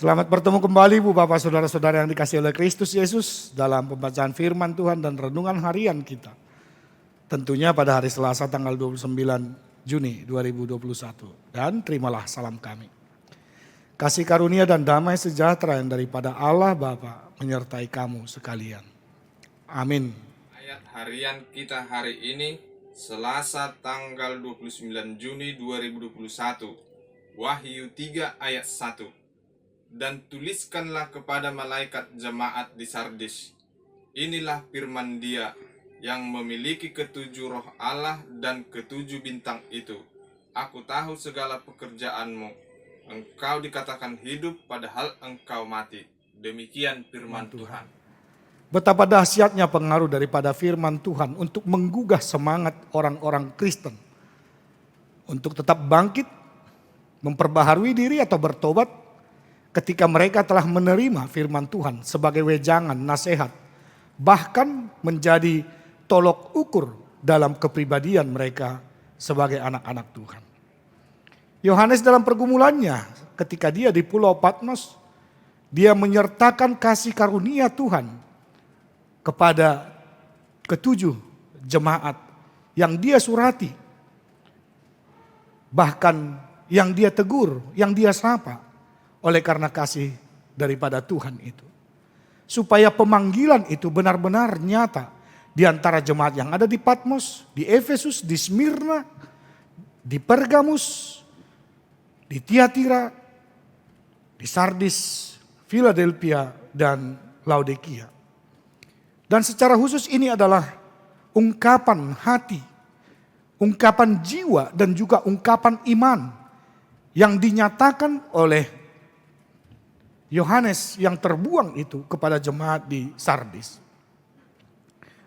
Selamat bertemu kembali Bu Bapak Saudara-saudara yang dikasihi oleh Kristus Yesus dalam pembacaan firman Tuhan dan renungan harian kita. Tentunya pada hari Selasa tanggal 29 Juni 2021. Dan terimalah salam kami. Kasih karunia dan damai sejahtera yang daripada Allah Bapa menyertai kamu sekalian. Amin. Ayat harian kita hari ini Selasa tanggal 29 Juni 2021. Wahyu 3 ayat 1. Dan tuliskanlah kepada malaikat jemaat di Sardis. Inilah firman Dia yang memiliki ketujuh roh Allah dan ketujuh bintang itu. Aku tahu segala pekerjaanmu. Engkau dikatakan hidup padahal engkau mati. Demikian firman Tuhan. Betapa dahsyatnya pengaruh daripada firman Tuhan untuk menggugah semangat orang-orang Kristen. Untuk tetap bangkit, memperbaharui diri atau bertobat. Ketika mereka telah menerima firman Tuhan sebagai wejangan, nasihat, bahkan menjadi tolok ukur dalam kepribadian mereka sebagai anak-anak Tuhan. Yohanes dalam pergumulannya ketika dia di Pulau Patmos, dia menyertakan kasih karunia Tuhan kepada ketujuh jemaat yang dia surati. Bahkan yang dia tegur, yang dia sapa. Oleh karena kasih daripada Tuhan itu. Supaya pemanggilan itu benar-benar nyata di antara jemaat yang ada di Patmos, di Efesus, di Smyrna, di Pergamus, di Tiatira, di Sardis, Philadelphia, dan Laodikia. Dan secara khusus ini adalah ungkapan hati, ungkapan jiwa dan juga ungkapan iman yang dinyatakan oleh Yohanes yang terbuang itu kepada jemaat di Sardis.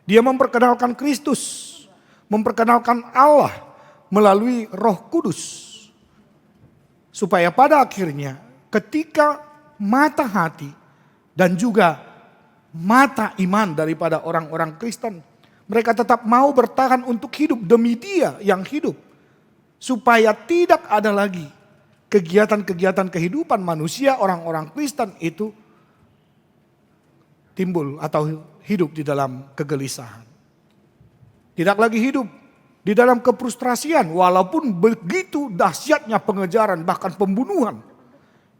Dia memperkenalkan Kristus, memperkenalkan Allah melalui Roh Kudus. Supaya pada akhirnya ketika mata hati dan juga mata iman daripada orang-orang Kristen, mereka tetap mau bertahan untuk hidup demi Dia yang hidup. Supaya tidak ada lagi kegiatan-kegiatan kehidupan manusia, orang-orang Kristen itu timbul atau hidup di dalam kegelisahan. Tidak lagi hidup di dalam kefrustrasian walaupun begitu dahsyatnya pengejaran bahkan pembunuhan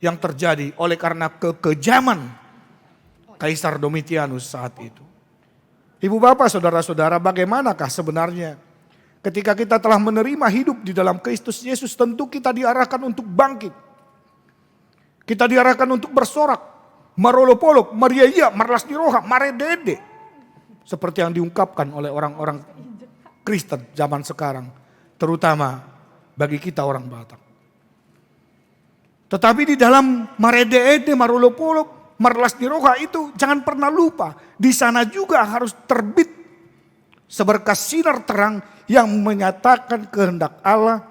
yang terjadi oleh karena kekejaman Kaisar Domitianus saat itu. Ibu bapak saudara-saudara, bagaimanakah sebenarnya ketika kita telah menerima hidup di dalam Kristus Yesus, tentu kita diarahkan untuk bangkit. Kita diarahkan untuk bersorak, marolopolok, mariaya, marlasniroha, maredede. Seperti yang diungkapkan oleh orang-orang Kristen zaman sekarang. Terutama bagi kita orang Batak. Tetapi di dalam maredede, marolopolok, marlasniroha itu jangan pernah lupa. Di sana juga harus terbit seberkas sinar terang yang menyatakan kehendak Allah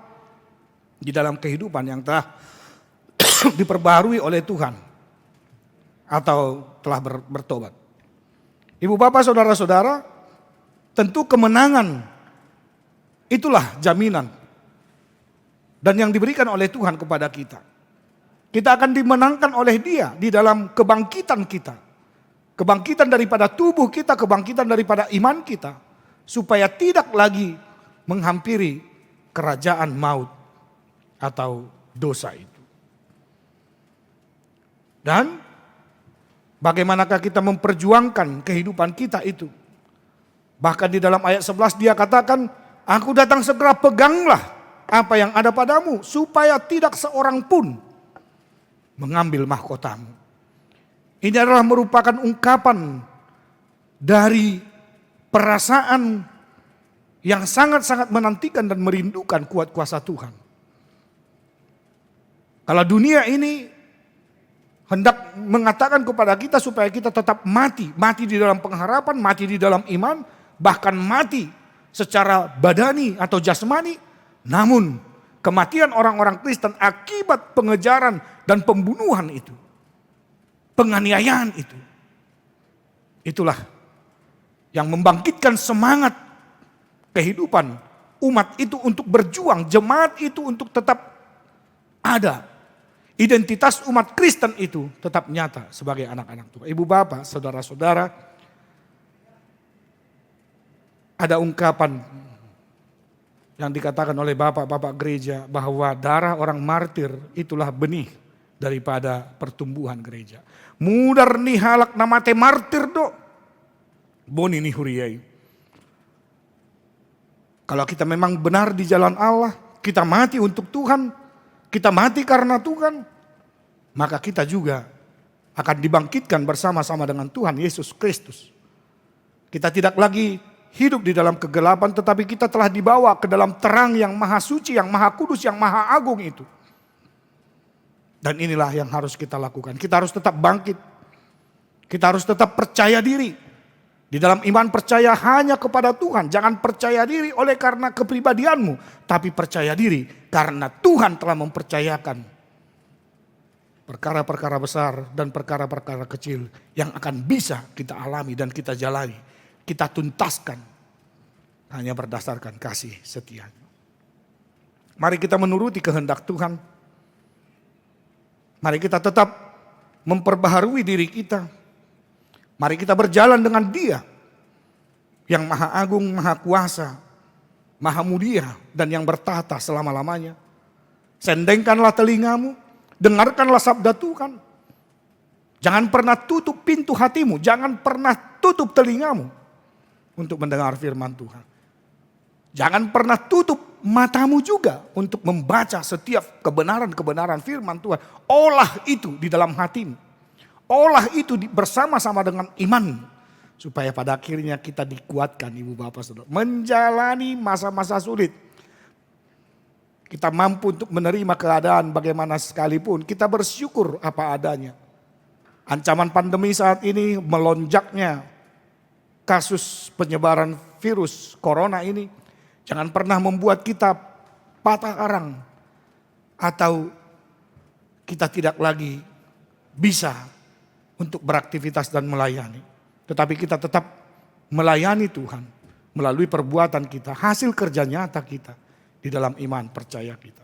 di dalam kehidupan yang telah diperbaharui oleh Tuhan atau telah bertobat. Ibu bapak saudara-saudara, tentu kemenangan itulah jaminan dan yang diberikan oleh Tuhan kepada kita. Kita akan dimenangkan oleh Dia di dalam kebangkitan kita. Kebangkitan daripada tubuh kita, kebangkitan daripada iman kita. Supaya tidak lagi menghampiri kerajaan maut atau dosa itu. Dan bagaimanakah kita memperjuangkan kehidupan kita itu? Bahkan di dalam ayat 11 dia katakan, aku datang segera, peganglah apa yang ada padamu, supaya tidak seorang pun mengambil mahkotamu. Ini adalah merupakan ungkapan dari perasaan yang sangat-sangat menantikan dan merindukan kuat kuasa Tuhan. Kalau dunia ini hendak mengatakan kepada kita supaya kita tetap mati. Mati di dalam pengharapan, mati di dalam iman, bahkan mati secara badani atau jasmani. Namun kematian orang-orang Kristen akibat pengejaran dan pembunuhan itu, penganiayaan itu, itulah yang membangkitkan semangat kehidupan umat itu untuk berjuang, jemaat itu untuk tetap ada. Identitas umat Kristen itu tetap nyata sebagai anak-anak Tuhan. Ibu bapak, saudara-saudara, ada ungkapan yang dikatakan oleh bapak-bapak gereja bahwa darah orang martir itulah benih daripada pertumbuhan gereja. Mudar nih halak namate martir do. Boni nih huriyai. Kalau kita memang benar di jalan Allah, kita mati untuk Tuhan, kita mati karena Tuhan, maka kita juga akan dibangkitkan bersama-sama dengan Tuhan Yesus Kristus. Kita tidak lagi hidup di dalam kegelapan, tetapi kita telah dibawa ke dalam terang yang maha suci, yang maha kudus, yang maha agung itu. Dan inilah yang harus kita lakukan. Kita harus tetap bangkit. Kita harus tetap percaya diri. Di dalam iman percaya hanya kepada Tuhan. Jangan percaya diri oleh karena kepribadianmu. Tapi percaya diri karena Tuhan telah mempercayakan perkara-perkara besar dan perkara-perkara kecil yang akan bisa kita alami dan kita jalani. Kita tuntaskan hanya berdasarkan kasih setia-Nya. Mari kita menuruti kehendak Tuhan. Mari kita tetap memperbaharui diri kita. Mari kita berjalan dengan Dia yang maha agung, maha kuasa, maha mulia dan yang bertahta selama-lamanya. Sendengkanlah telingamu, dengarkanlah sabda Tuhan. Jangan pernah tutup pintu hatimu, jangan pernah tutup telingamu untuk mendengar firman Tuhan. Jangan pernah tutup matamu juga untuk membaca setiap kebenaran-kebenaran firman Tuhan. Olah itu di dalam hatimu. Olah itu bersama-sama dengan iman. Supaya pada akhirnya kita dikuatkan, ibu bapak saudara. Menjalani masa-masa sulit. Kita mampu untuk menerima keadaan bagaimana sekalipun. Kita bersyukur apa adanya. Ancaman pandemi saat ini, melonjaknya kasus penyebaran virus corona ini. Jangan pernah membuat kita patah arang. Atau kita tidak lagi bisa untuk beraktivitas dan melayani. Tetapi kita tetap melayani Tuhan melalui perbuatan kita, hasil kerja nyata kita di dalam iman percaya kita.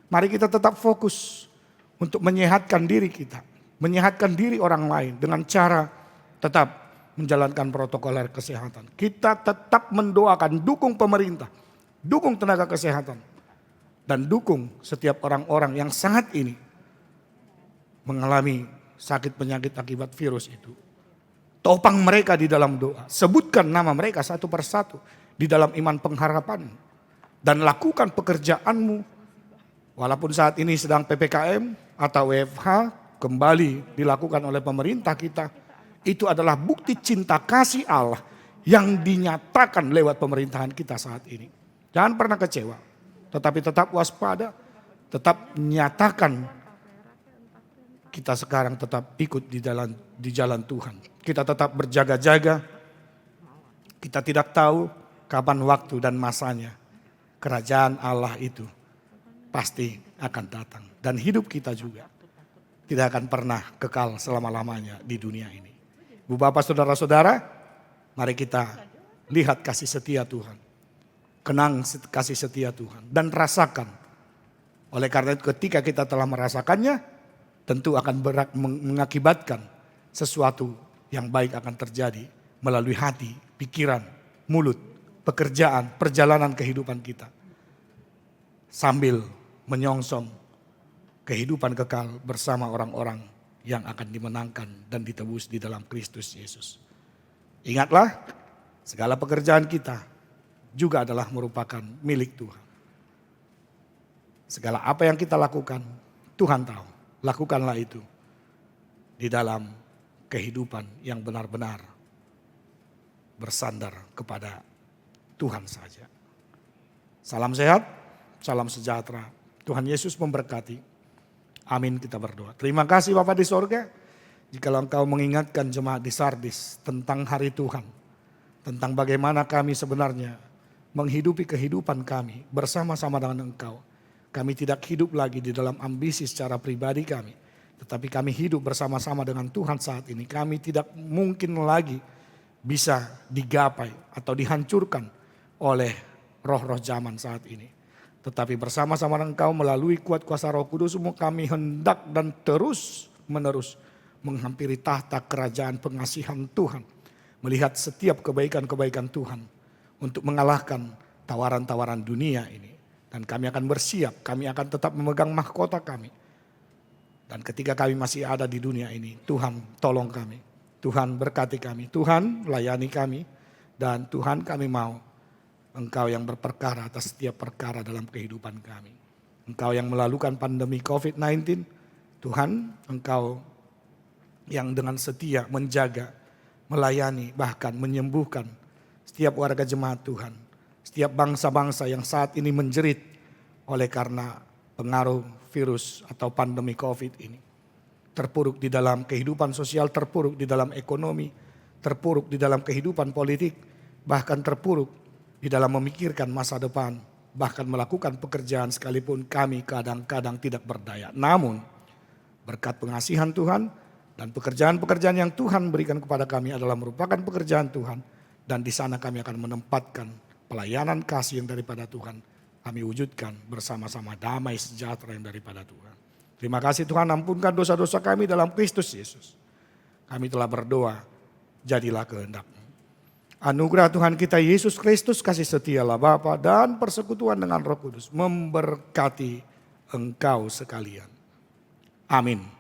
Mari kita tetap fokus untuk menyehatkan diri kita, menyehatkan diri orang lain dengan cara tetap menjalankan protokol kesehatan. Kita tetap mendoakan, dukung pemerintah, dukung tenaga kesehatan, dan dukung setiap orang-orang yang saat ini mengalami sakit penyakit akibat virus itu. Topang mereka di dalam doa. Sebutkan nama mereka satu persatu di dalam iman pengharapan. Dan lakukan pekerjaanmu. Walaupun saat ini sedang PPKM atau WFH kembali dilakukan oleh pemerintah kita. Itu adalah bukti cinta kasih Allah yang dinyatakan lewat pemerintahan kita saat ini. Jangan pernah kecewa. Tetapi tetap waspada. Tetap nyatakan kita sekarang tetap ikut di jalan Tuhan. Kita tetap berjaga-jaga. Kita tidak tahu kapan waktu dan masanya. Kerajaan Allah itu pasti akan datang. Dan hidup kita juga tidak akan pernah kekal selama-lamanya di dunia ini. Ibu bapak saudara-saudara, mari kita lihat kasih setia Tuhan. Kenang kasih setia Tuhan. Dan rasakan Oleh karena itu ketika kita telah merasakannya, tentu akan mengakibatkan sesuatu yang baik akan terjadi melalui hati, pikiran, mulut, pekerjaan, perjalanan kehidupan kita. Sambil menyongsong kehidupan kekal bersama orang-orang yang akan dimenangkan dan ditebus di dalam Kristus Yesus. Ingatlah, segala pekerjaan kita juga adalah merupakan milik Tuhan. Segala apa yang kita lakukan, Tuhan tahu. Lakukanlah itu di dalam kehidupan yang benar-benar bersandar kepada Tuhan saja. Salam sehat, salam sejahtera. Tuhan Yesus memberkati. Amin, kita berdoa. Terima kasih Bapa di sorga. Jikalau Engkau mengingatkan jemaat di Sardis tentang hari Tuhan. Tentang bagaimana kami sebenarnya menghidupi kehidupan kami bersama-sama dengan Engkau. Kami tidak hidup lagi di dalam ambisi secara pribadi kami. Tetapi kami hidup bersama-sama dengan Tuhan saat ini. Kami tidak mungkin lagi bisa digapai atau dihancurkan oleh roh-roh zaman saat ini. Tetapi bersama-sama Engkau melalui kuat kuasa Roh Kudus, kami hendak dan terus menerus menghampiri tahta kerajaan pengasihan Tuhan. Melihat setiap kebaikan-kebaikan Tuhan untuk mengalahkan tawaran-tawaran dunia ini. Dan kami akan bersiap, kami akan tetap memegang mahkota kami. Dan ketika kami masih ada di dunia ini, Tuhan tolong kami. Tuhan berkati kami, Tuhan layani kami. Dan Tuhan kami mau Engkau yang berperkara atas setiap perkara dalam kehidupan kami. Engkau yang melalukan pandemi COVID-19. Tuhan, Engkau yang dengan setia menjaga, melayani, bahkan menyembuhkan setiap warga jemaat Tuhan. Setiap bangsa-bangsa yang saat ini menjerit oleh karena pengaruh virus atau pandemi COVID ini. Terpuruk di dalam kehidupan sosial, terpuruk di dalam ekonomi, terpuruk di dalam kehidupan politik, bahkan terpuruk di dalam memikirkan masa depan, bahkan melakukan pekerjaan sekalipun kami kadang-kadang tidak berdaya. Namun berkat pengasihan Tuhan dan pekerjaan-pekerjaan yang Tuhan berikan kepada kami adalah merupakan pekerjaan Tuhan. Dan di sana kami akan menempatkan pelayanan kasih yang daripada Tuhan. Kami wujudkan bersama-sama damai sejahtera yang daripada Tuhan. Terima kasih Tuhan, ampunkan dosa-dosa kami dalam Kristus Yesus. Kami telah berdoa, jadilah kehendak-Mu. Anugerah Tuhan kita Yesus Kristus, kasih setialah Bapa dan persekutuan dengan Roh Kudus memberkati engkau sekalian. Amin.